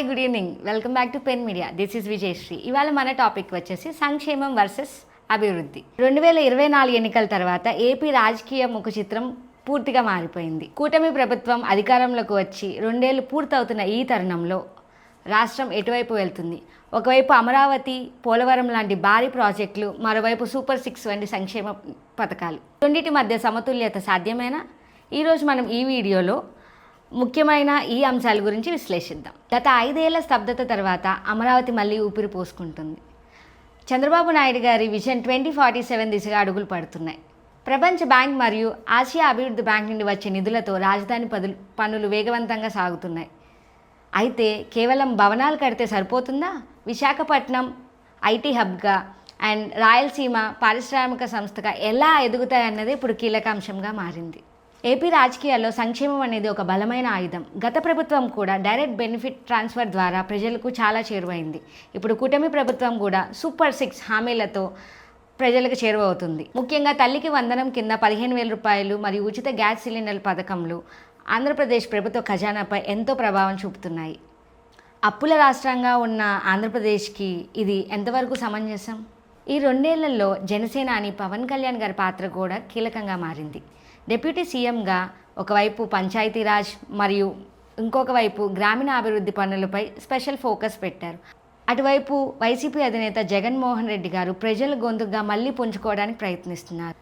Hi good evening, welcome back to Pen Media. This is Vijayashree. ఇవాళ మన topic వచ్చేసి సంక్షేమం వర్సెస్ అభివృద్ధి. 2024 ఎన్నికల తర్వాత ఏపీ రాజకీయ ముఖ చిత్రం పూర్తిగా మారిపోయింది. కూటమి ప్రభుత్వం అధికారంలోకి వచ్చి 2 ఏళ్ళు పూర్తవుతున్న ఈ తరుణంలో రాష్ట్రం ఎటువైపు వెళ్తుంది? ఒకవైపు అమరావతి, పోలవరం లాంటి భారీ ప్రాజెక్టులు, మరోవైపు సూపర్ 6 వంటి సంక్షేమ పథకాలు. రెండింటి మధ్య సమతుల్యత సాధ్యమేనా? ఈరోజు మనం ఈ వీడియోలో ముఖ్యమైన ఈ అంశాల గురించి విశ్లేషిద్దాం. గత 5 ఏళ్ల స్తబ్దత తర్వాత అమరావతి మళ్ళీ ఊపిరి పోసుకుంటుంది. చంద్రబాబు నాయుడు గారి విజన్ 2047 దిశగా అడుగులు పడుతున్నాయి. ప్రపంచ బ్యాంక్ మరియు ఆసియా అభివృద్ధి బ్యాంక్ నుండి వచ్చే నిధులతో రాజధాని పనులు వేగవంతంగా సాగుతున్నాయి. అయితే కేవలం భవనాలు కడితే సరిపోతుందా? విశాఖపట్నం ఐటీ హబ్గా అండ్ రాయలసీమ పారిశ్రామిక సంస్థగా ఎలా ఎదుగుతాయన్నది ఇప్పుడు కీలక అంశంగా మారింది. ఏపీ రాజకీయాల్లో సంక్షేమం అనేది ఒక బలమైన ఆయుధం. గత ప్రభుత్వం కూడా డైరెక్ట్ బెనిఫిట్ ట్రాన్స్ఫర్ ద్వారా ప్రజలకు చాలా చేరువైంది. ఇప్పుడు కూటమి ప్రభుత్వం కూడా సూపర్ 6 హామీలతో ప్రజలకు చేరువవుతుంది. ముఖ్యంగా తల్లికి వందనం కింద 15,000 రూపాయలు మరియు ఉచిత గ్యాస్ సిలిండర్ల పథకంలు ఆంధ్రప్రదేశ్ ప్రభుత్వ ఖజానాపై ఎంతో ప్రభావం చూపుతున్నాయి. అప్పుల రాష్ట్రంగా ఉన్న ఆంధ్రప్రదేశ్కి ఇది ఎంతవరకు సమంజసం? ఈ 2 ఏళ్లలో జనసేనాని పవన్ కళ్యాణ్ గారి పాత్ర కూడా కీలకంగా మారింది. డిప్యూటీ సీఎంగా ఒకవైపు పంచాయతీరాజ్ మరియు ఇంకొక వైపు గ్రామీణాభివృద్ధి పనులపై స్పెషల్ ఫోకస్ పెట్టారు. అటువైపు వైసీపీ అధినేత జగన్మోహన్ రెడ్డి గారు ప్రజల గొంతుగా మళ్ళీ పుంజుకోవడానికి ప్రయత్నిస్తున్నారు.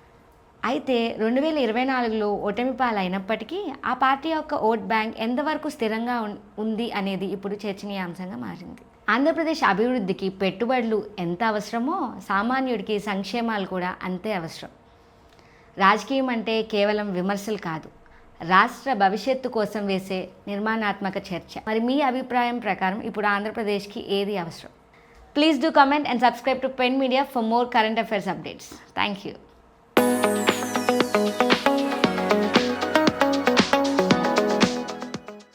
అయితే 2024లో ఓటమి పాలైనప్పటికీ ఆ పార్టీ యొక్క ఓట్ బ్యాంక్ ఎంతవరకు స్థిరంగా ఉంది అనేది ఇప్పుడు చర్చనీయాంశంగా మారింది. ఆంధ్రప్రదేశ్ అభివృద్ధికి పెట్టుబడులు ఎంత అవసరమో సామాన్యుడికి సంక్షేమాలు కూడా అంతే అవసరం. రాజకీయం అంటే కేవలం విమర్శలు కాదు, రాష్ట్ర భవిష్యత్తు కోసం వేసే నిర్మాణాత్మక చర్చ. మరి మీ అభిప్రాయం ప్రకారం ఇప్పుడు ఆంధ్రప్రదేశ్కి ఏది అవసరం? Please do comment and subscribe to Pen media for more current affairs updates. Thank you.